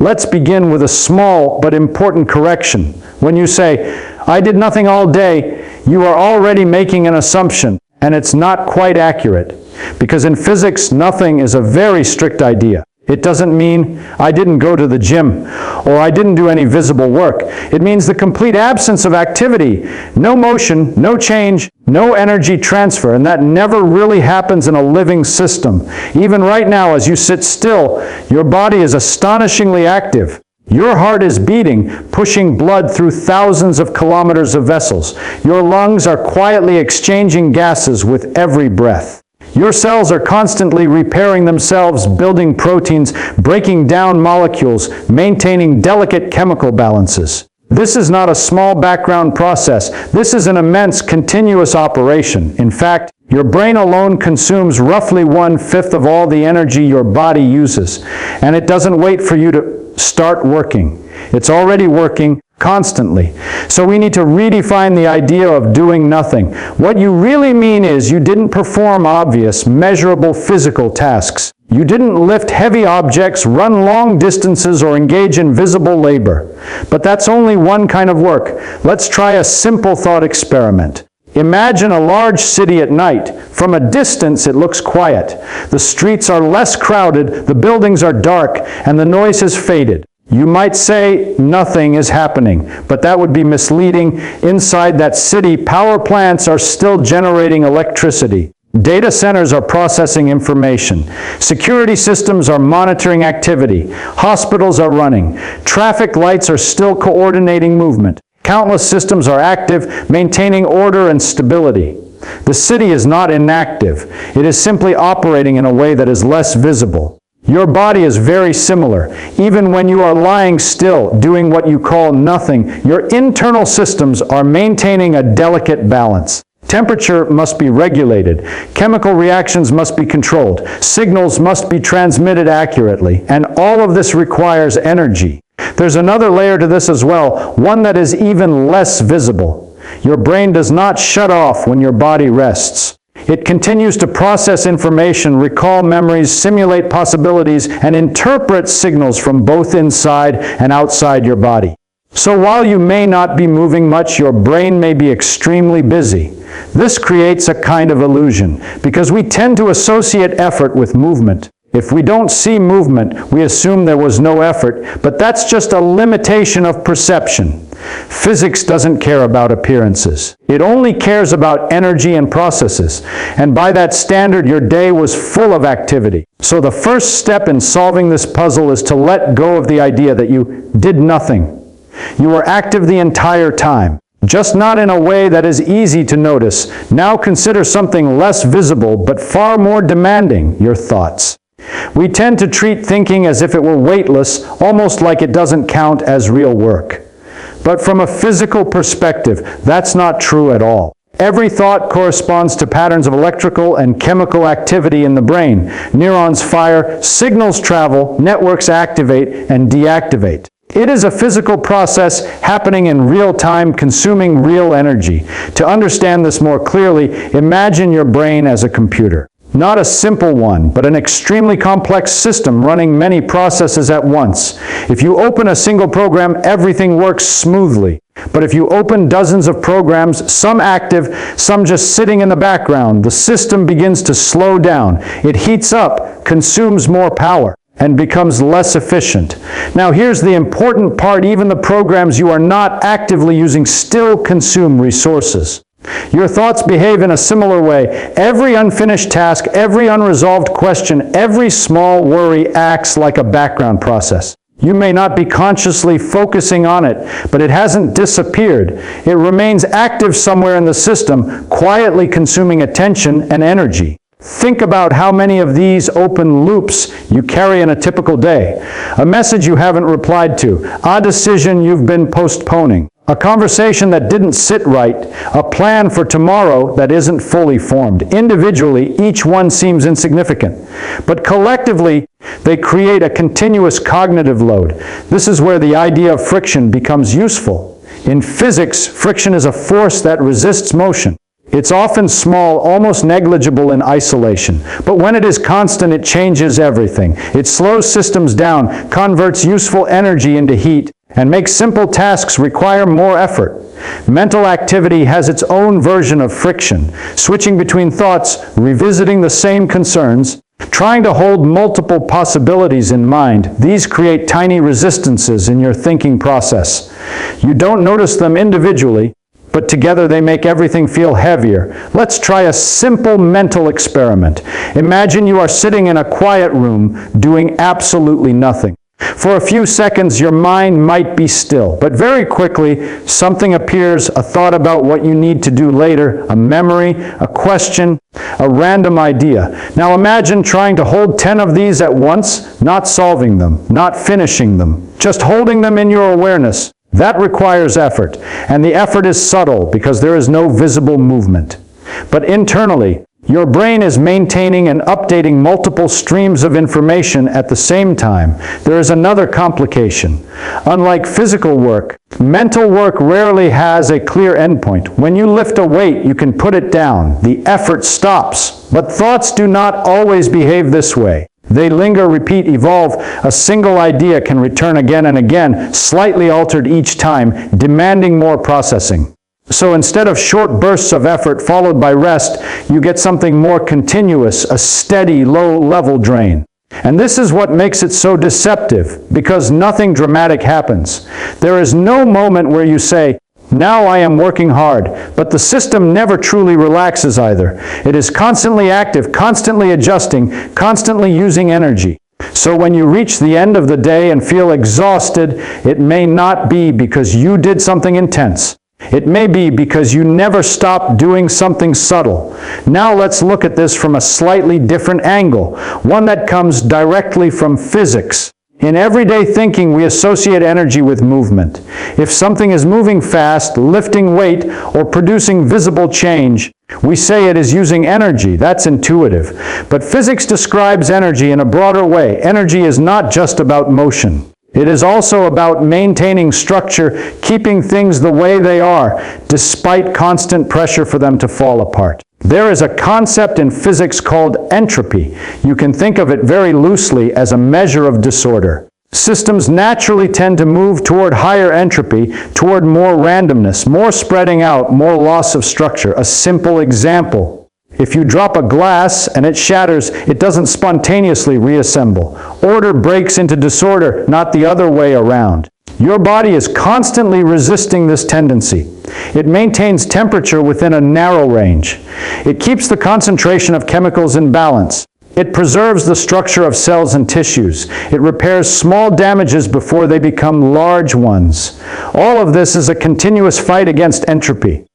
Let's begin with a small but important correction. When you say, "I did nothing all day," you are already making an assumption, and it's not quite accurate. Because in physics, nothing is a very strict idea. It doesn't mean I didn't go to the gym or I didn't do any visible work. It means the complete absence of activity, no motion, no change, no energy transfer, and that never really happens in a living system. Even right now, as you sit still, your body is astonishingly active. Your heart is beating, pushing blood through thousands of kilometers of vessels. Your lungs are quietly exchanging gases with every breath. Your cells are constantly repairing themselves, building proteins, breaking down molecules, maintaining delicate chemical balances. This is not a small background process. This is an immense continuous operation. In fact, your brain alone consumes roughly 1/5 of all the energy your body uses. And it doesn't wait for you to start working. It's already working constantly. So we need to redefine the idea of doing nothing. What you really mean is you didn't perform obvious, measurable physical tasks. You didn't lift heavy objects, run long distances, or engage in visible labor. But that's only one kind of work. Let's try a simple thought experiment. Imagine a large city at night. From a distance, it looks quiet. The streets are less crowded, the buildings are dark, and the noise has faded. You might say nothing is happening, but that would be misleading. Inside that city, power plants are still generating electricity. Data centers are processing information. Security systems are monitoring activity. Hospitals are running. Traffic lights are still coordinating movement. Countless systems are active, maintaining order and stability. The city is not inactive. It is simply operating in a way that is less visible. Your body is very similar. Even when you are lying still, doing what you call nothing, your internal systems are maintaining a delicate balance. Temperature must be regulated. Chemical reactions must be controlled. Signals must be transmitted accurately. And all of this requires energy. There's another layer to this as well, one that is even less visible. Your brain does not shut off when your body rests. It continues to process information, recall memories, simulate possibilities, and interpret signals from both inside and outside your body. So while you may not be moving much, your brain may be extremely busy. This creates a kind of illusion, because we tend to associate effort with movement. If we don't see movement, we assume there was no effort, but that's just a limitation of perception. Physics doesn't care about appearances. It only cares about energy and processes. And by that standard, your day was full of activity. So the first step in solving this puzzle is to let go of the idea that you did nothing. You were active the entire time, just not in a way that is easy to notice. Now consider something less visible, but far more demanding: your thoughts. We tend to treat thinking as if it were weightless, almost like it doesn't count as real work. But from a physical perspective, that's not true at all. Every thought corresponds to patterns of electrical and chemical activity in the brain. Neurons fire, signals travel, networks activate and deactivate. It is a physical process happening in real time, consuming real energy. To understand this more clearly, imagine your brain as a computer. Not a simple one, but an extremely complex system running many processes at once. If you open a single program, everything works smoothly. But if you open dozens of programs, some active, some just sitting in the background, the system begins to slow down. It heats up, consumes more power, and becomes less efficient. Now here's the important part: even the programs you are not actively using still consume resources. Your thoughts behave in a similar way. Every unfinished task, every unresolved question, every small worry acts like a background process. You may not be consciously focusing on it, but it hasn't disappeared. It remains active somewhere in the system, quietly consuming attention and energy. Think about how many of these open loops you carry in a typical day. A message you haven't replied to, a decision you've been postponing, a conversation that didn't sit right, a plan for tomorrow that isn't fully formed. Individually, each one seems insignificant, but collectively, they create a continuous cognitive load. This is where the idea of friction becomes useful. In physics, friction is a force that resists motion. It's often small, almost negligible in isolation. But when it is constant, it changes everything. It slows systems down, converts useful energy into heat, and makes simple tasks require more effort. Mental activity has its own version of friction, switching between thoughts, revisiting the same concerns, trying to hold multiple possibilities in mind. These create tiny resistances in your thinking process. You don't notice them individually, but together they make everything feel heavier. Let's try a simple mental experiment. Imagine you are sitting in a quiet room doing absolutely nothing. For a few seconds, your mind might be still, but very quickly, something appears, a thought about what you need to do later, a memory, a question, a random idea. Now imagine trying to hold 10 of these at once, not solving them, not finishing them, just holding them in your awareness. That requires effort, and the effort is subtle because there is no visible movement. But internally, your brain is maintaining and updating multiple streams of information at the same time. There is another complication. Unlike physical work, mental work rarely has a clear endpoint. When you lift a weight, you can put it down. The effort stops. But thoughts do not always behave this way. They linger, repeat, evolve. A single idea can return again and again, slightly altered each time, demanding more processing. So instead of short bursts of effort followed by rest, you get something more continuous, a steady, low-level drain. And this is what makes it so deceptive, because nothing dramatic happens. There is no moment where you say, "Now I am working hard," but the system never truly relaxes either. It is constantly active, constantly adjusting, constantly using energy. So when you reach the end of the day and feel exhausted, it may not be because you did something intense. It may be because you never stopped doing something subtle. Now let's look at this from a slightly different angle, one that comes directly from physics. In everyday thinking, we associate energy with movement. If something is moving fast, lifting weight, or producing visible change, we say it is using energy. That's intuitive. But physics describes energy in a broader way. Energy is not just about motion. It is also about maintaining structure, keeping things the way they are, despite constant pressure for them to fall apart. There is a concept in physics called entropy. You can think of it very loosely as a measure of disorder. Systems naturally tend to move toward higher entropy, toward more randomness, more spreading out, more loss of structure. A simple example. If you drop a glass and it shatters, it doesn't spontaneously reassemble. Order breaks into disorder, not the other way around. Your body is constantly resisting this tendency. It maintains temperature within a narrow range. It keeps the concentration of chemicals in balance. It preserves the structure of cells and tissues. It repairs small damages before they become large ones. All of this is a continuous fight against entropy.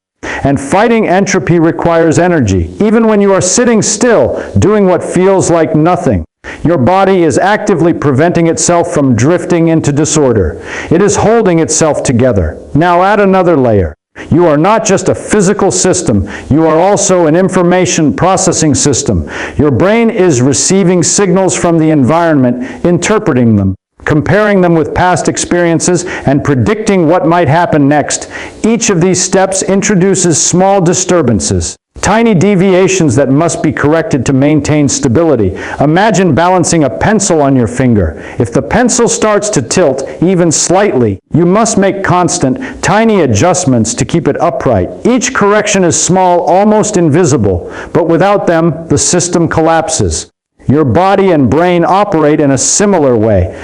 And fighting entropy requires energy. Even when you are sitting still, doing what feels like nothing, your body is actively preventing itself from drifting into disorder. It is holding itself together. Now add another layer. You are not just a physical system, you are also an information processing system. Your brain is receiving signals from the environment, interpreting them, comparing them with past experiences, and predicting what might happen next. Each of these steps introduces small disturbances, tiny deviations that must be corrected to maintain stability. Imagine balancing a pencil on your finger. If the pencil starts to tilt, even slightly, you must make constant, tiny adjustments to keep it upright. Each correction is small, almost invisible, but without them, the system collapses. Your body and brain operate in a similar way.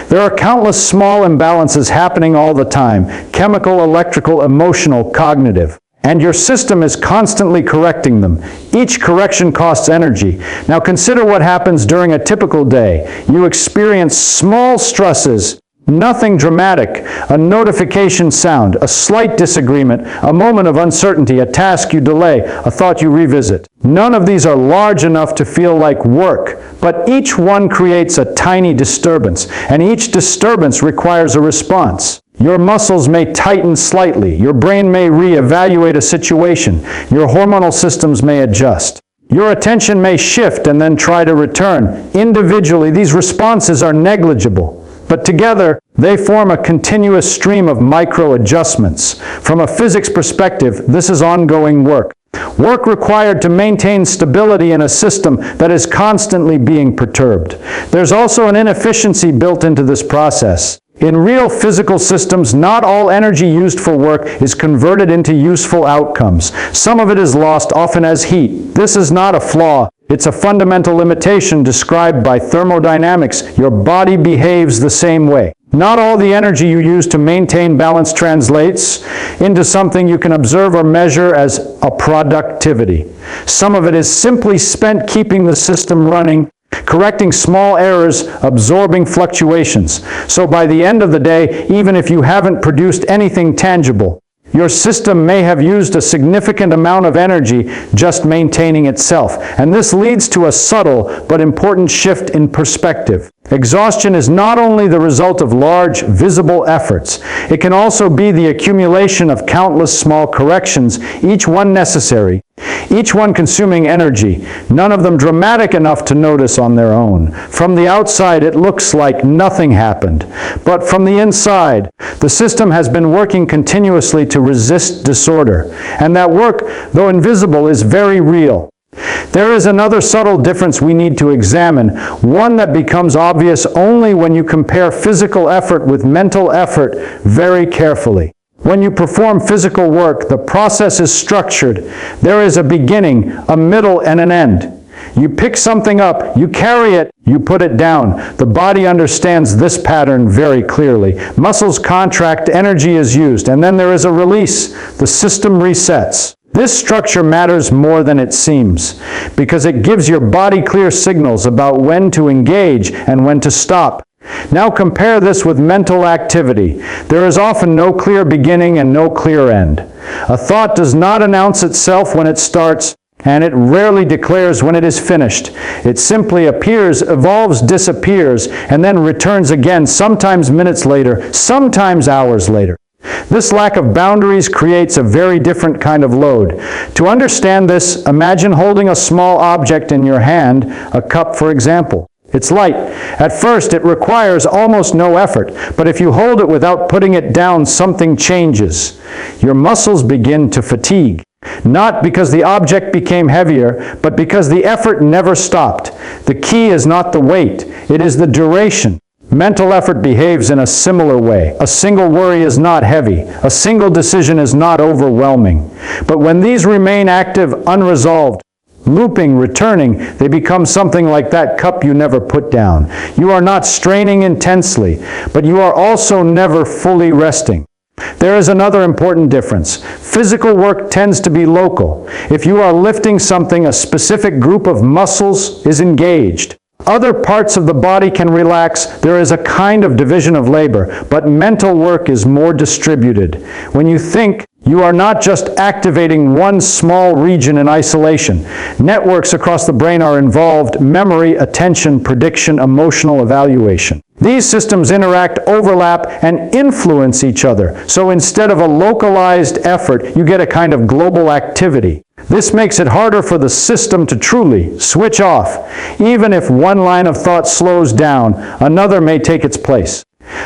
There are countless small imbalances happening all the time: chemical, electrical, emotional, cognitive. And your system is constantly correcting them. Each correction costs energy. Now consider what happens during a typical day. You experience small stresses, nothing dramatic, a notification sound, a slight disagreement, a moment of uncertainty, a task you delay, a thought you revisit. None of these are large enough to feel like work, but each one creates a tiny disturbance, and each disturbance requires a response. Your muscles may tighten slightly, your brain may reevaluate a situation, your hormonal systems may adjust. Your attention may shift and then try to return. Individually, these responses are negligible, but together they form a continuous stream of micro-adjustments. From a physics perspective, this is ongoing work. Work required to maintain stability in a system that is constantly being perturbed. There's also an inefficiency built into this process. In real physical systems, not all energy used for work is converted into useful outcomes. Some of it is lost, often as heat. This is not a flaw. It's a fundamental limitation described by thermodynamics. Your body behaves the same way. Not all the energy you use to maintain balance translates into something you can observe or measure as a productivity. Some of it is simply spent keeping the system running, correcting small errors, absorbing fluctuations. So by the end of the day, even if you haven't produced anything tangible, your system may have used a significant amount of energy just maintaining itself. And this leads to a subtle but important shift in perspective. Exhaustion is not only the result of large, visible efforts. It can also be the accumulation of countless small corrections, each one necessary, each one consuming energy, none of them dramatic enough to notice on their own. From the outside, it looks like nothing happened. But from the inside, the system has been working continuously to resist disorder. And that work, though invisible, is very real. There is another subtle difference we need to examine, one that becomes obvious only when you compare physical effort with mental effort very carefully. When you perform physical work, the process is structured. There is a beginning, a middle, and an end. You pick something up, you carry it, you put it down. The body understands this pattern very clearly. Muscles contract, energy is used, and then there is a release. The system resets. This structure matters more than it seems, because it gives your body clear signals about when to engage and when to stop. Now compare this with mental activity. There is often no clear beginning and no clear end. A thought does not announce itself when it starts, and it rarely declares when it is finished. It simply appears, evolves, disappears, and then returns again, sometimes minutes later, sometimes hours later. This lack of boundaries creates a very different kind of load. To understand this, imagine holding a small object in your hand, a cup for example. It's light. At first, it requires almost no effort, but if you hold it without putting it down, something changes. Your muscles begin to fatigue. Not because the object became heavier, but because the effort never stopped. The key is not the weight, it is the duration. Mental effort behaves in a similar way. A single worry is not heavy. A single decision is not overwhelming. But when these remain active, unresolved, looping, returning, they become something like that cup you never put down. You are not straining intensely, but you are also never fully resting. There is another important difference. Physical work tends to be local. If you are lifting something, a specific group of muscles is engaged. Other parts of the body can relax. There is a kind of division of labor, but mental work is more distributed. When you think, you are not just activating one small region in isolation. Networks across the brain are involved: memory, attention, prediction, emotional evaluation. These systems interact, overlap, and influence each other. So instead of a localized effort, you get a kind of global activity. This makes it harder for the system to truly switch off. Even if one line of thought slows down, another may take its place.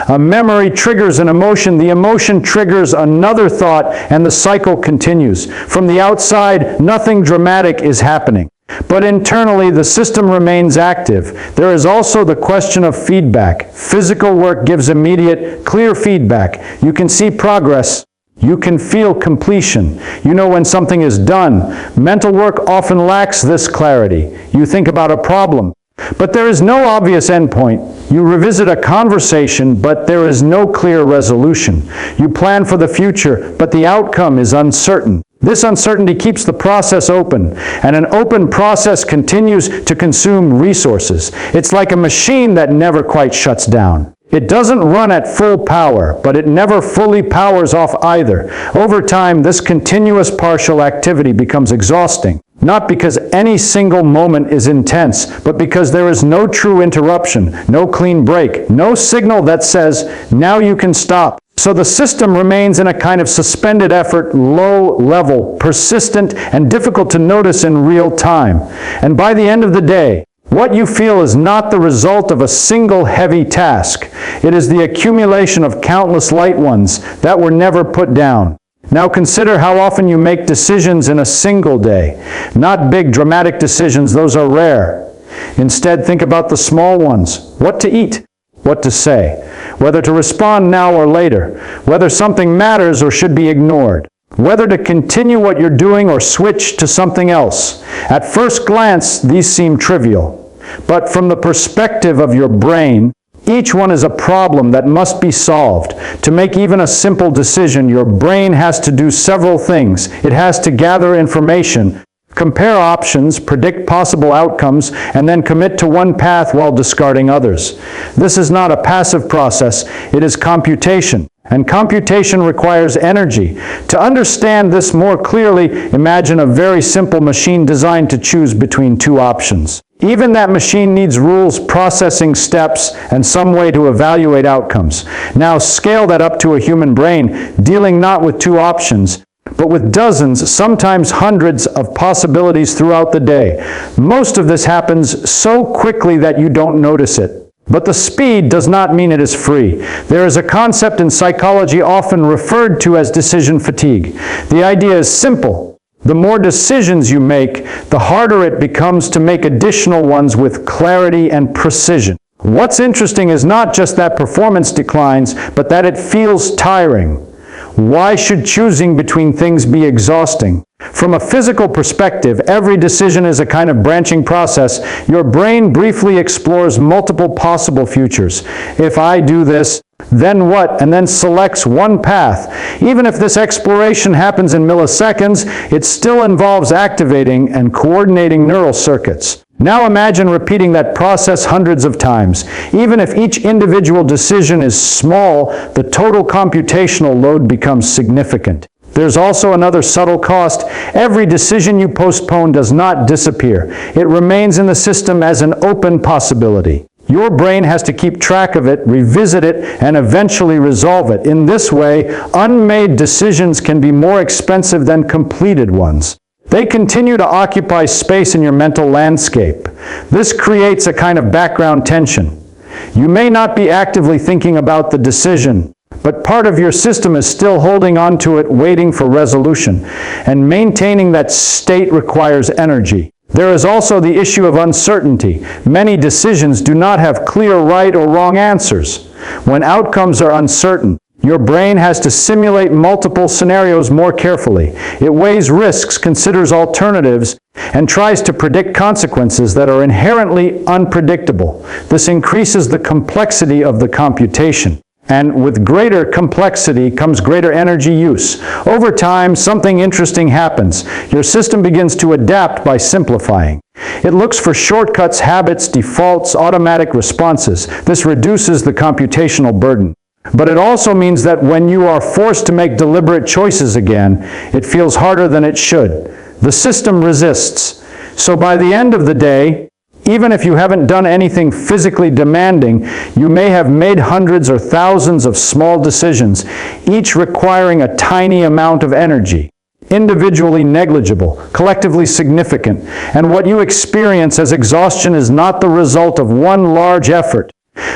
A memory triggers an emotion, the emotion triggers another thought, and the cycle continues. From the outside, nothing dramatic is happening. But internally, the system remains active. There is also the question of feedback. Physical work gives immediate, clear feedback. You can see progress. You can feel completion. You know when something is done. Mental work often lacks this clarity. You think about a problem, but there is no obvious endpoint. You revisit a conversation, but there is no clear resolution. You plan for the future, but the outcome is uncertain. This uncertainty keeps the process open, and an open process continues to consume resources. It's like a machine that never quite shuts down. It doesn't run at full power, but it never fully powers off either. Over time, this continuous partial activity becomes exhausting, not because any single moment is intense, but because there is no true interruption, no clean break, no signal that says, now you can stop. So the system remains in a kind of suspended effort, low level, persistent, and difficult to notice in real time. And by the end of the day, what you feel is not the result of a single heavy task. It is the accumulation of countless light ones that were never put down. Now consider how often you make decisions in a single day. Not big dramatic decisions, those are rare. Instead, think about the small ones. What to eat, what to say, whether to respond now or later, whether something matters or should be ignored, whether to continue what you're doing or switch to something else. At first glance, these seem trivial, but from the perspective of your brain, each one is a problem that must be solved. To make even a simple decision, your brain has to do several things. It has to gather information, compare options, predict possible outcomes, and then commit to one path while discarding others. This is not a passive process, it is computation. And computation requires energy. To understand this more clearly, imagine a very simple machine designed to choose between two options. Even that machine needs rules, processing steps, and some way to evaluate outcomes. Now scale that up to a human brain, dealing not with two options, but with dozens, sometimes hundreds of possibilities throughout the day. Most of this happens so quickly that you don't notice it. But the speed does not mean it is free. There is a concept in psychology often referred to as decision fatigue. The idea is simple. The more decisions you make, the harder it becomes to make additional ones with clarity and precision. What's interesting is not just that performance declines, but that it feels tiring. Why should choosing between things be exhausting? From a physical perspective, every decision is a kind of branching process. Your brain briefly explores multiple possible futures. If I do this, then what? And then selects one path. Even if this exploration happens in milliseconds, it still involves activating and coordinating neural circuits. Now imagine repeating that process hundreds of times. Even if each individual decision is small, the total computational load becomes significant. There's also another subtle cost. Every decision you postpone does not disappear. It remains in the system as an open possibility. Your brain has to keep track of it, revisit it, and eventually resolve it. In this way, unmade decisions can be more expensive than completed ones. They continue to occupy space in your mental landscape. This creates a kind of background tension. You may not be actively thinking about the decision, but part of your system is still holding on to it, waiting for resolution. And maintaining that state requires energy. There is also the issue of uncertainty. Many decisions do not have clear right or wrong answers. When outcomes are uncertain, your brain has to simulate multiple scenarios more carefully. It weighs risks, considers alternatives, and tries to predict consequences that are inherently unpredictable. This increases the complexity of the computation. And with greater complexity comes greater energy use. Over time, something interesting happens. Your system begins to adapt by simplifying. It looks for shortcuts, habits, defaults, automatic responses. This reduces the computational burden. But it also means that when you are forced to make deliberate choices again, it feels harder than it should. The system resists. So by the end of the day, even if you haven't done anything physically demanding, you may have made hundreds or thousands of small decisions, each requiring a tiny amount of energy, individually negligible, collectively significant. And what you experience as exhaustion is not the result of one large effort,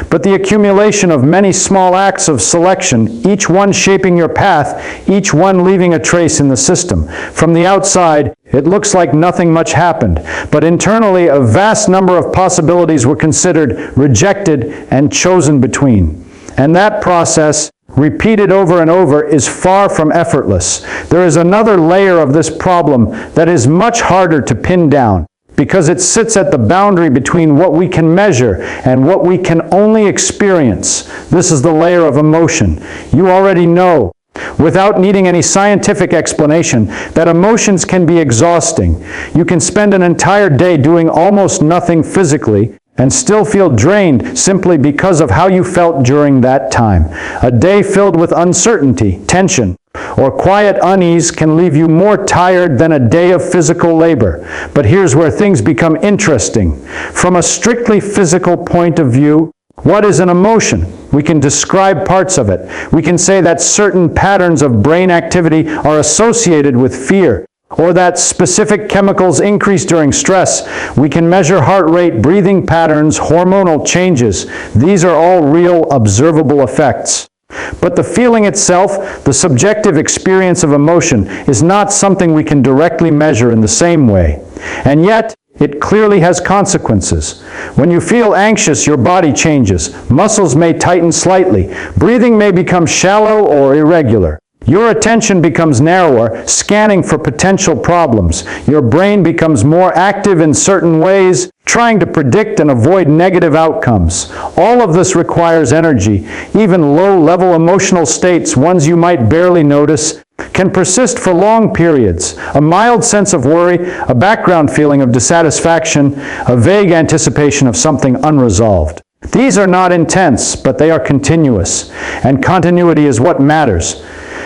but the accumulation of many small acts of selection, each one shaping your path, each one leaving a trace in the system. From the outside, it looks like nothing much happened, but internally a vast number of possibilities were considered, rejected, and chosen between. And that process, repeated over and over, is far from effortless. There is another layer of this problem that is much harder to pin down, because it sits at the boundary between what we can measure and what we can only experience. This is the layer of emotion. You already know, without needing any scientific explanation, that emotions can be exhausting. You can spend an entire day doing almost nothing physically and still feel drained simply because of how you felt during that time. A day filled with uncertainty, tension, or quiet unease can leave you more tired than a day of physical labor. But here's where things become interesting. From a strictly physical point of view, what is an emotion? We can describe parts of it. We can say that certain patterns of brain activity are associated with fear, or that specific chemicals increase during stress. We can measure heart rate, breathing patterns, hormonal changes. These are all real, observable effects. But the feeling itself, the subjective experience of emotion, is not something we can directly measure in the same way. And yet, it clearly has consequences. When you feel anxious, your body changes. Muscles may tighten slightly. Breathing may become shallow or irregular. Your attention becomes narrower, scanning for potential problems. Your brain becomes more active in certain ways, trying to predict and avoid negative outcomes. All of this requires energy. Even low-level emotional states, ones you might barely notice, can persist for long periods. A mild sense of worry, a background feeling of dissatisfaction, a vague anticipation of something unresolved. These are not intense, but they are continuous, and continuity is what matters.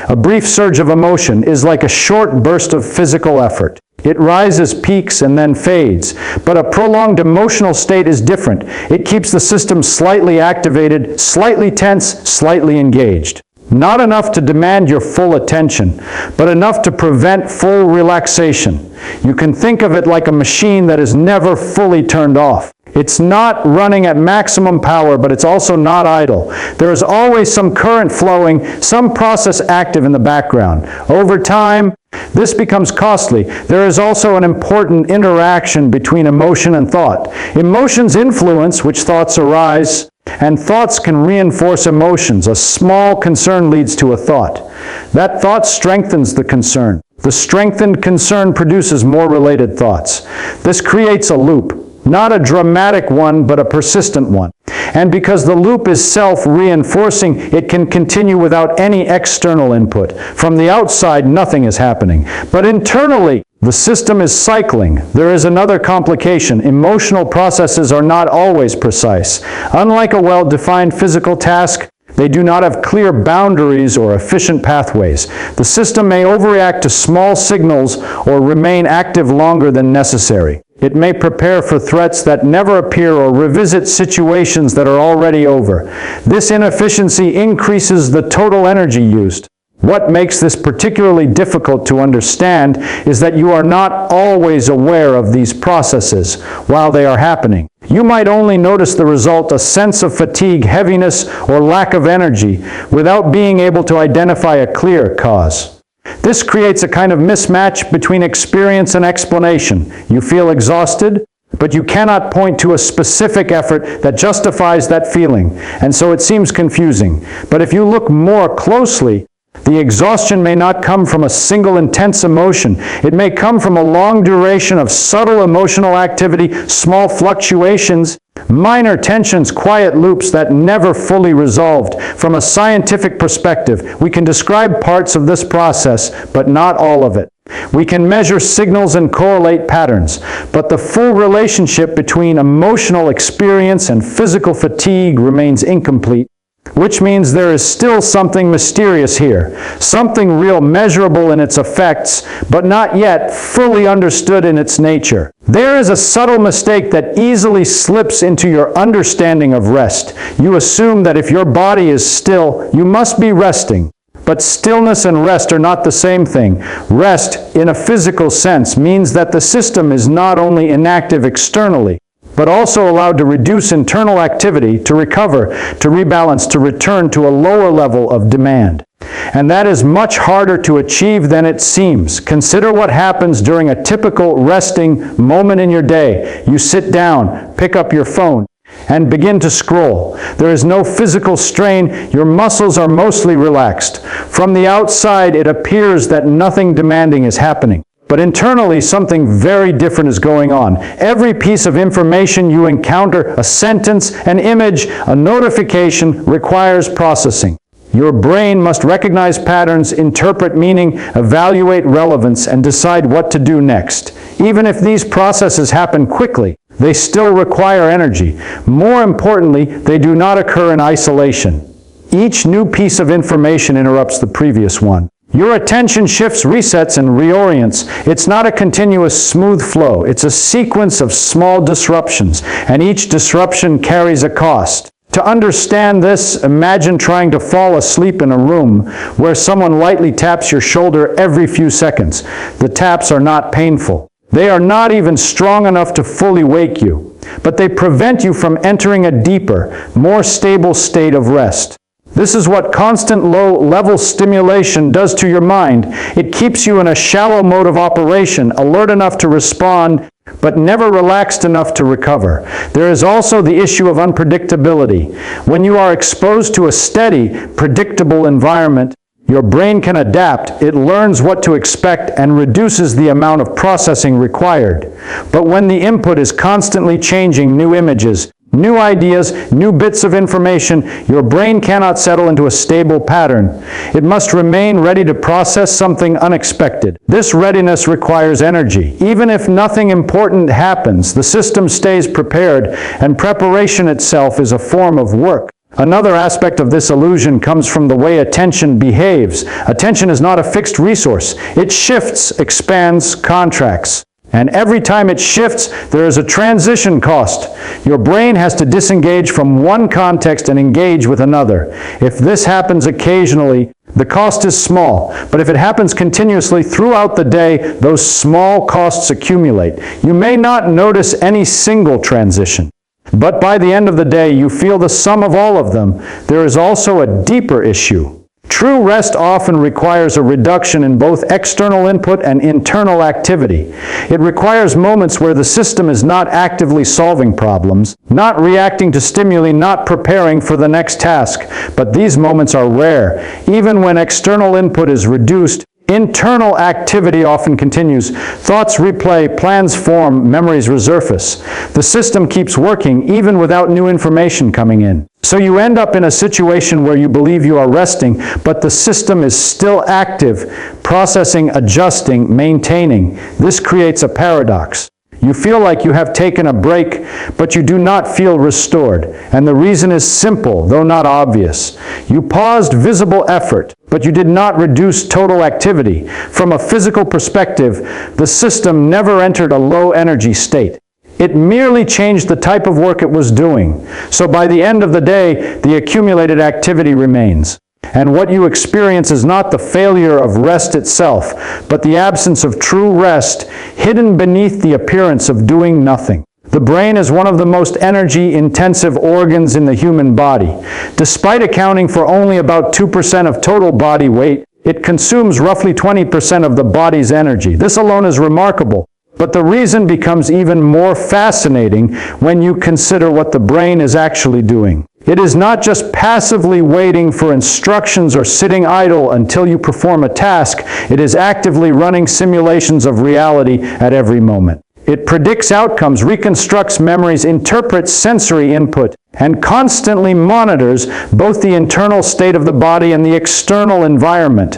A brief surge of emotion is like a short burst of physical effort. It rises, peaks, and then fades. But a prolonged emotional state is different. It keeps the system slightly activated, slightly tense, slightly engaged. Not enough to demand your full attention, but enough to prevent full relaxation. You can think of it like a machine that is never fully turned off. It's not running at maximum power, but it's also not idle. There is always some current flowing, some process active in the background. Over time, this becomes costly. There is also an important interaction between emotion and thought. Emotions influence which thoughts arise, and thoughts can reinforce emotions. A small concern leads to a thought. That thought strengthens the concern. The strengthened concern produces more related thoughts. This creates a loop. Not a dramatic one, but a persistent one. And because the loop is self-reinforcing, it can continue without any external input. From the outside, nothing is happening. But internally, the system is cycling. There is another complication. Emotional processes are not always precise. Unlike a well-defined physical task, they do not have clear boundaries or efficient pathways. The system may overreact to small signals or remain active longer than necessary. It may prepare for threats that never appear or revisit situations that are already over. This inefficiency increases the total energy used. What makes this particularly difficult to understand is that you are not always aware of these processes while they are happening. You might only notice the result, a sense of fatigue, heaviness, or lack of energy, without being able to identify a clear cause. This creates a kind of mismatch between experience and explanation. You feel exhausted, but you cannot point to a specific effort that justifies that feeling, and so it seems confusing. But if you look more closely, the exhaustion may not come from a single intense emotion. It may come from a long duration of subtle emotional activity, small fluctuations, minor tensions, quiet loops that never fully resolved. From a scientific perspective, we can describe parts of this process, but not all of it. We can measure signals and correlate patterns, but the full relationship between emotional experience and physical fatigue remains incomplete. Which means there is still something mysterious here, something real, measurable in its effects, but not yet fully understood in its nature. There is a subtle mistake that easily slips into your understanding of rest. You assume that if your body is still, you must be resting. But stillness and rest are not the same thing. Rest, in a physical sense, means that the system is not only inactive externally, but also allowed to reduce internal activity, to recover, to rebalance, to return to a lower level of demand. And that is much harder to achieve than it seems. Consider what happens during a typical resting moment in your day. You sit down, pick up your phone, and begin to scroll. There is no physical strain. Your muscles are mostly relaxed. From the outside, it appears that nothing demanding is happening. But internally, something very different is going on. Every piece of information you encounter, a sentence, an image, a notification, requires processing. Your brain must recognize patterns, interpret meaning, evaluate relevance, and decide what to do next. Even if these processes happen quickly, they still require energy. More importantly, they do not occur in isolation. Each new piece of information interrupts the previous one. Your attention shifts, resets, and reorients. It's not a continuous, smooth flow. It's a sequence of small disruptions, and each disruption carries a cost. To understand this, imagine trying to fall asleep in a room where someone lightly taps your shoulder every few seconds. The taps are not painful. They are not even strong enough to fully wake you, but they prevent you from entering a deeper, more stable state of rest. This is what constant low-level stimulation does to your mind. It keeps you in a shallow mode of operation, alert enough to respond, but never relaxed enough to recover. There is also the issue of unpredictability. When you are exposed to a steady, predictable environment, your brain can adapt. It learns what to expect and reduces the amount of processing required. But when the input is constantly changing, new images, new ideas, new bits of information, your brain cannot settle into a stable pattern. It must remain ready to process something unexpected. This readiness requires energy. Even if nothing important happens, the system stays prepared, and preparation itself is a form of work. Another aspect of this illusion comes from the way attention behaves. Attention is not a fixed resource. It shifts, expands, contracts. And every time it shifts, there is a transition cost. Your brain has to disengage from one context and engage with another. If this happens occasionally, the cost is small. But if it happens continuously throughout the day, those small costs accumulate. You may not notice any single transition, but by the end of the day, you feel the sum of all of them. There is also a deeper issue. True rest often requires a reduction in both external input and internal activity. It requires moments where the system is not actively solving problems, not reacting to stimuli, not preparing for the next task. But these moments are rare. Even when external input is reduced, internal activity often continues. Thoughts replay, plans form, memories resurface. The system keeps working even without new information coming in. So you end up in a situation where you believe you are resting, but the system is still active, processing, adjusting, maintaining. This creates a paradox. You feel like you have taken a break, but you do not feel restored. And the reason is simple, though not obvious. You paused visible effort, but you did not reduce total activity. From a physical perspective, the system never entered a low-energy state. It merely changed the type of work it was doing. So by the end of the day, the accumulated activity remains. And what you experience is not the failure of rest itself, but the absence of true rest hidden beneath the appearance of doing nothing. The brain is one of the most energy-intensive organs in the human body. Despite accounting for only about 2% of total body weight, it consumes roughly 20% of the body's energy. This alone is remarkable. But the reason becomes even more fascinating when you consider what the brain is actually doing. It is not just passively waiting for instructions or sitting idle until you perform a task. It is actively running simulations of reality at every moment. It predicts outcomes, reconstructs memories, interprets sensory input, and constantly monitors both the internal state of the body and the external environment.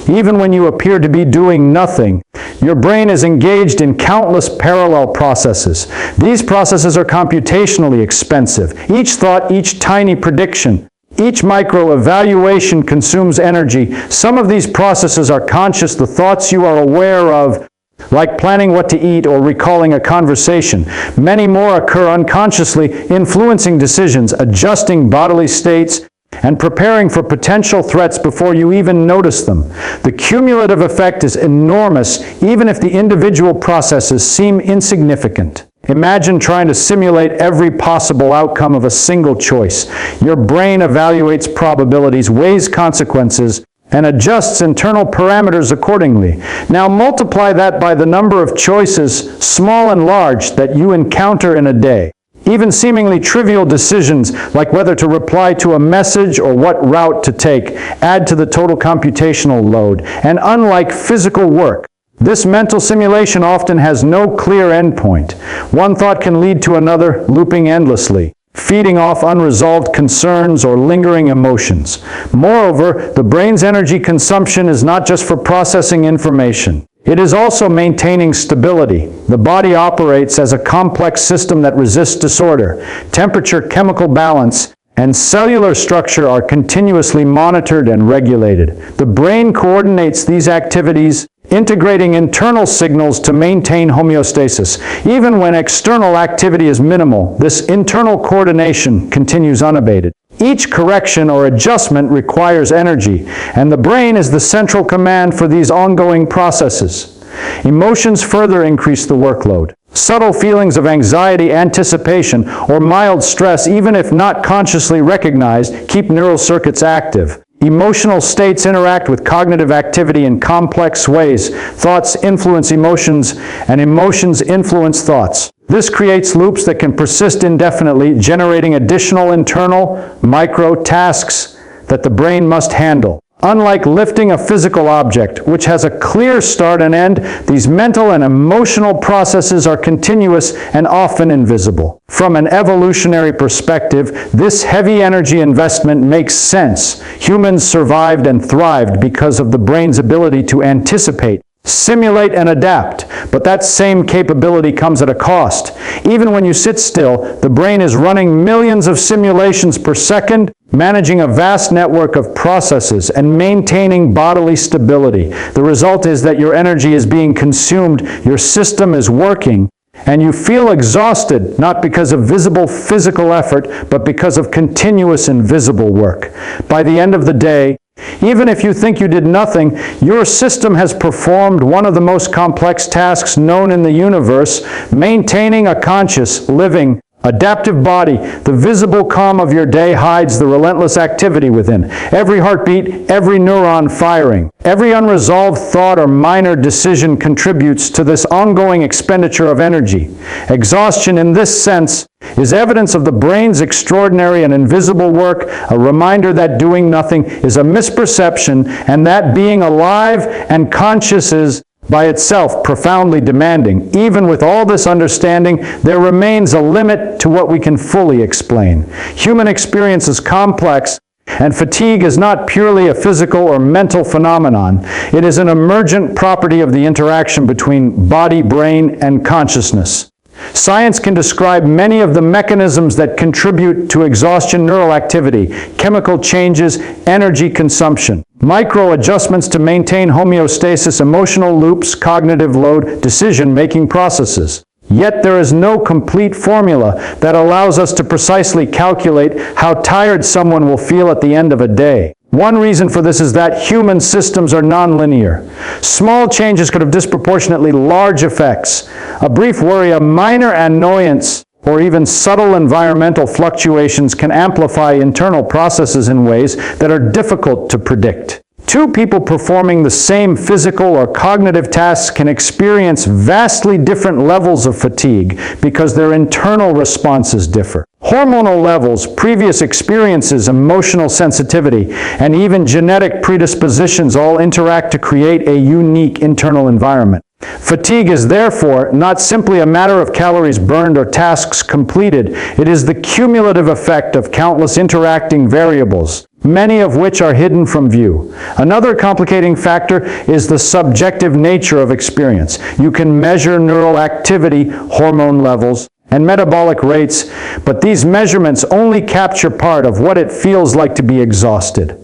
Even when you appear to be doing nothing, your brain is engaged in countless parallel processes. These processes are computationally expensive. Each thought, each tiny prediction, each micro-evaluation consumes energy. Some of these processes are conscious, the thoughts you are aware of, like planning what to eat or recalling a conversation. Many more occur unconsciously, influencing decisions, adjusting bodily states, and preparing for potential threats before you even notice them. The cumulative effect is enormous, even if the individual processes seem insignificant. Imagine trying to simulate every possible outcome of a single choice. Your brain evaluates probabilities, weighs consequences, and adjusts internal parameters accordingly. Now multiply that by the number of choices, small and large, that you encounter in a day. Even seemingly trivial decisions like whether to reply to a message or what route to take add to the total computational load. And unlike physical work, this mental simulation often has no clear endpoint. One thought can lead to another, looping endlessly, feeding off unresolved concerns or lingering emotions. Moreover, the brain's energy consumption is not just for processing information. It is also maintaining stability. The body operates as a complex system that resists disorder. Temperature, chemical balance, and cellular structure are continuously monitored and regulated. The brain coordinates these activities, integrating internal signals to maintain homeostasis. Even when external activity is minimal, this internal coordination continues unabated. Each correction or adjustment requires energy, and the brain is the central command for these ongoing processes. Emotions further increase the workload. Subtle feelings of anxiety, anticipation, or mild stress, even if not consciously recognized, keep neural circuits active. Emotional states interact with cognitive activity in complex ways. Thoughts influence emotions, and emotions influence thoughts. This creates loops that can persist indefinitely, generating additional internal, micro tasks that the brain must handle. Unlike lifting a physical object, which has a clear start and end, these mental and emotional processes are continuous and often invisible. From an evolutionary perspective, this heavy energy investment makes sense. Humans survived and thrived because of the brain's ability to anticipate, simulate, and adapt. But that same capability comes at a cost. Even when you sit still, the brain is running millions of simulations per second, managing a vast network of processes and maintaining bodily stability. The result is that your energy is being consumed, your system is working, and you feel exhausted, not because of visible physical effort, but because of continuous invisible work. By the end of the day, even if you think you did nothing, your system has performed one of the most complex tasks known in the universe, maintaining a conscious, living, adaptive body. The visible calm of your day hides the relentless activity within. Every heartbeat, every neuron firing, every unresolved thought or minor decision contributes to this ongoing expenditure of energy. Exhaustion in this sense is evidence of the brain's extraordinary and invisible work, a reminder that doing nothing is a misperception and that being alive and conscious is by itself profoundly demanding. Even with all this understanding, there remains a limit to what we can fully explain. Human experience is complex, and fatigue is not purely a physical or mental phenomenon. It is an emergent property of the interaction between body, brain, and consciousness. Science can describe many of the mechanisms that contribute to exhaustion: neural activity, chemical changes, energy consumption, micro adjustments to maintain homeostasis, emotional loops, cognitive load, decision-making processes. Yet there is no complete formula that allows us to precisely calculate how tired someone will feel at the end of a day. One reason for this is that human systems are nonlinear. Small changes could have disproportionately large effects. A brief worry, a minor annoyance, or even subtle environmental fluctuations can amplify internal processes in ways that are difficult to predict. Two people performing the same physical or cognitive tasks can experience vastly different levels of fatigue because their internal responses differ. Hormonal levels, previous experiences, emotional sensitivity, and even genetic predispositions all interact to create a unique internal environment. Fatigue is therefore not simply a matter of calories burned or tasks completed. It is the cumulative effect of countless interacting variables, many of which are hidden from view. Another complicating factor is the subjective nature of experience. You can measure neural activity, hormone levels, and metabolic rates, but these measurements only capture part of what it feels like to be exhausted.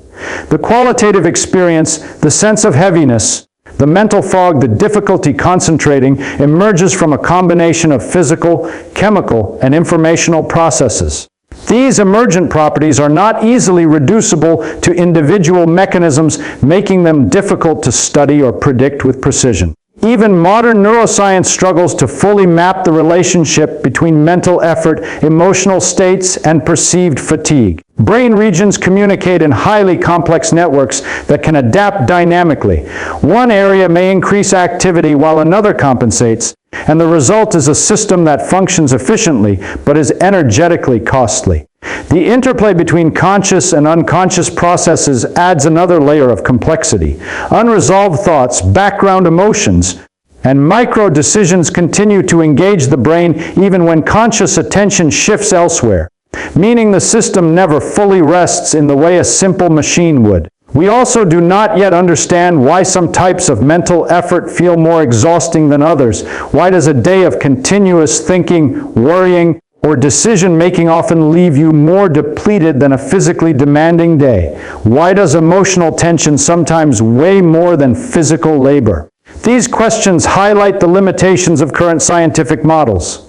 The qualitative experience, the sense of heaviness, the mental fog, the difficulty concentrating, emerges from a combination of physical, chemical, and informational processes. These emergent properties are not easily reducible to individual mechanisms, making them difficult to study or predict with precision. Even modern neuroscience struggles to fully map the relationship between mental effort, emotional states, and perceived fatigue. Brain regions communicate in highly complex networks that can adapt dynamically. One area may increase activity while another compensates, and the result is a system that functions efficiently but is energetically costly. The interplay between conscious and unconscious processes adds another layer of complexity. Unresolved thoughts, background emotions, and micro decisions continue to engage the brain even when conscious attention shifts elsewhere, meaning the system never fully rests in the way a simple machine would. We also do not yet understand why some types of mental effort feel more exhausting than others. Why does a day of continuous thinking, worrying, or decision-making often leave you more depleted than a physically demanding day? Why does emotional tension sometimes weigh more than physical labor? These questions highlight the limitations of current scientific models.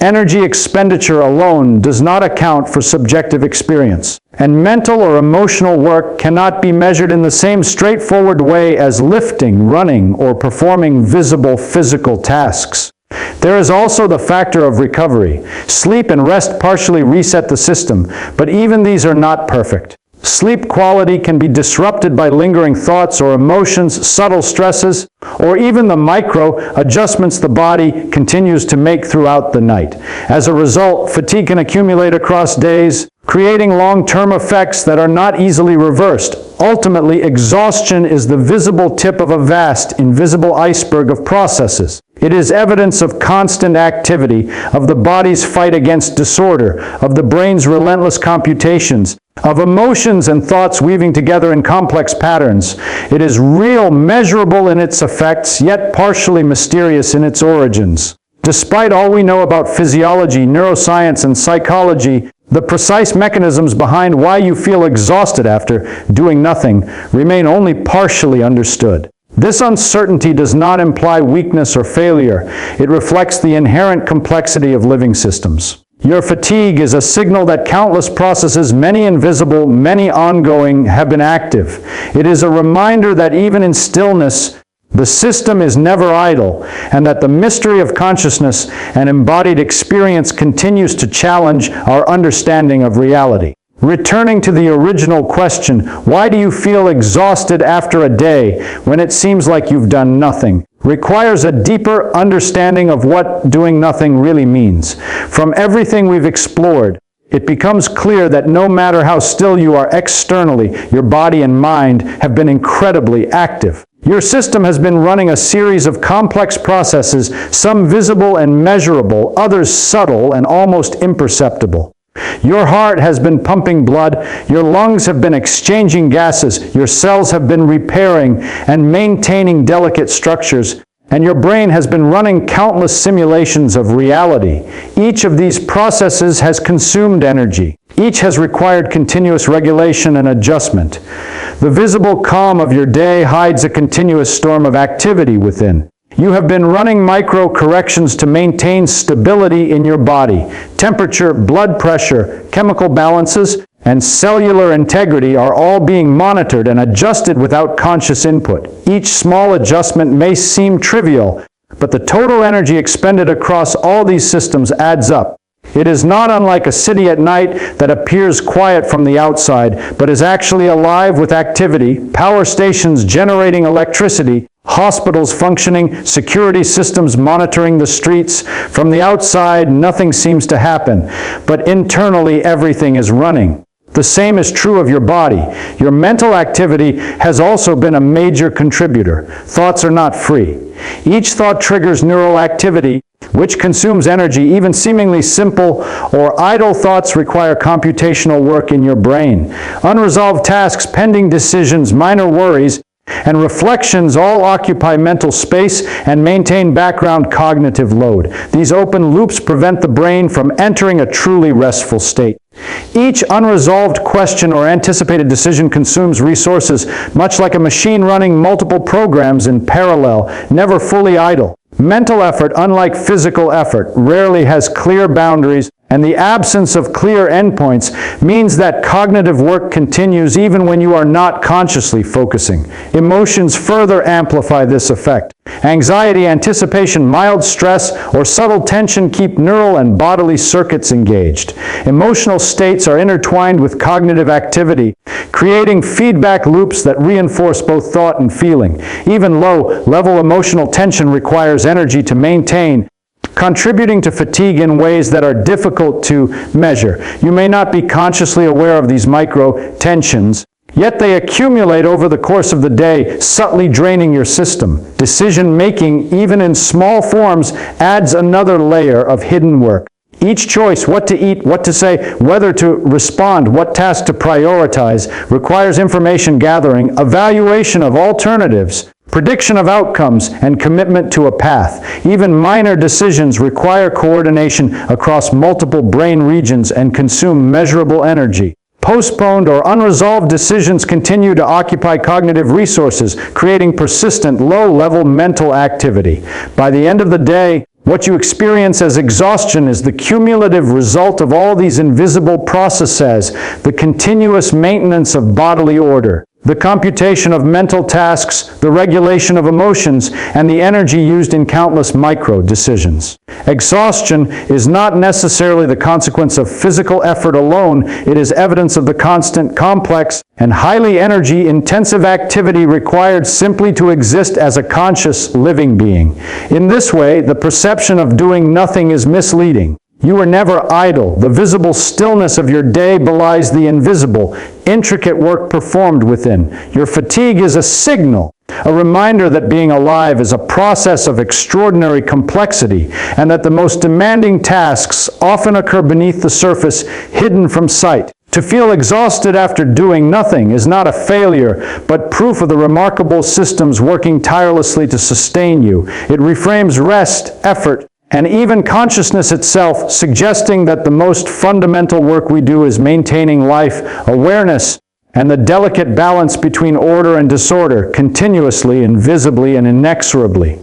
Energy expenditure alone does not account for subjective experience, and mental or emotional work cannot be measured in the same straightforward way as lifting, running, or performing visible physical tasks. There is also the factor of recovery. Sleep and rest partially reset the system, but even these are not perfect. Sleep quality can be disrupted by lingering thoughts or emotions, subtle stresses, or even the micro adjustments the body continues to make throughout the night. As a result, fatigue can accumulate across days, creating long-term effects that are not easily reversed. Ultimately, exhaustion is the visible tip of a vast, invisible iceberg of processes. It is evidence of constant activity, of the body's fight against disorder, of the brain's relentless computations, of emotions and thoughts weaving together in complex patterns. It is real, measurable in its effects, yet partially mysterious in its origins. Despite all we know about physiology, neuroscience, and psychology, the precise mechanisms behind why you feel exhausted after doing nothing remain only partially understood. This uncertainty does not imply weakness or failure. It reflects the inherent complexity of living systems. Your fatigue is a signal that countless processes, many invisible, many ongoing, have been active. It is a reminder that even in stillness, the system is never idle, and that the mystery of consciousness and embodied experience continues to challenge our understanding of reality. Returning to the original question, why do you feel exhausted after a day when it seems like you've done nothing, requires a deeper understanding of what doing nothing really means. From everything we've explored, it becomes clear that no matter how still you are externally, your body and mind have been incredibly active. Your system has been running a series of complex processes, some visible and measurable, others subtle and almost imperceptible. Your heart has been pumping blood, your lungs have been exchanging gases, your cells have been repairing and maintaining delicate structures, and your brain has been running countless simulations of reality. Each of these processes has consumed energy. Each has required continuous regulation and adjustment. The visible calm of your day hides a continuous storm of activity within. You have been running micro-corrections to maintain stability in your body. Temperature, blood pressure, chemical balances, and cellular integrity are all being monitored and adjusted without conscious input. Each small adjustment may seem trivial, but the total energy expended across all these systems adds up. It is not unlike a city at night that appears quiet from the outside, but is actually alive with activity, power stations generating electricity, hospitals functioning, security systems monitoring the streets. From the outside, nothing seems to happen, but internally everything is running. The same is true of your body. Your mental activity has also been a major contributor. Thoughts are not free. Each thought triggers neural activity, which consumes energy. Even seemingly simple or idle thoughts require computational work in your brain. Unresolved tasks, pending decisions, minor worries, and reflections all occupy mental space and maintain background cognitive load. These open loops prevent the brain from entering a truly restful state. Each unresolved question or anticipated decision consumes resources, much like a machine running multiple programs in parallel, never fully idle. Mental effort, unlike physical effort, rarely has clear boundaries, and the absence of clear endpoints means that cognitive work continues even when you are not consciously focusing. Emotions further amplify this effect. Anxiety, anticipation, mild stress, or subtle tension keep neural and bodily circuits engaged. Emotional states are intertwined with cognitive activity, creating feedback loops that reinforce both thought and feeling. Even low-level emotional tension requires energy to maintain, contributing to fatigue in ways that are difficult to measure. You may not be consciously aware of these micro-tensions, yet they accumulate over the course of the day, subtly draining your system. Decision-making, even in small forms, adds another layer of hidden work. Each choice, what to eat, what to say, whether to respond, what task to prioritize, requires information gathering, evaluation of alternatives, prediction of outcomes, and commitment to a path. Even minor decisions require coordination across multiple brain regions and consume measurable energy. Postponed or unresolved decisions continue to occupy cognitive resources, creating persistent low-level mental activity. By the end of the day, what you experience as exhaustion is the cumulative result of all these invisible processes, the continuous maintenance of bodily order. the computation of mental tasks, the regulation of emotions, and the energy used in countless micro-decisions. Exhaustion is not necessarily the consequence of physical effort alone. It is evidence of the constant, complex, and highly energy-intensive activity required simply to exist as a conscious, living being. In this way, the perception of doing nothing is misleading. You are never idle. The visible stillness of your day belies the invisible, intricate work performed within. Your fatigue is a signal, a reminder that being alive is a process of extraordinary complexity, and that the most demanding tasks often occur beneath the surface, hidden from sight. To feel exhausted after doing nothing is not a failure, but proof of the remarkable systems working tirelessly to sustain you. It reframes rest, effort, and even consciousness itself, suggesting that the most fundamental work we do is maintaining life, awareness, and the delicate balance between order and disorder, continuously, invisibly, and inexorably.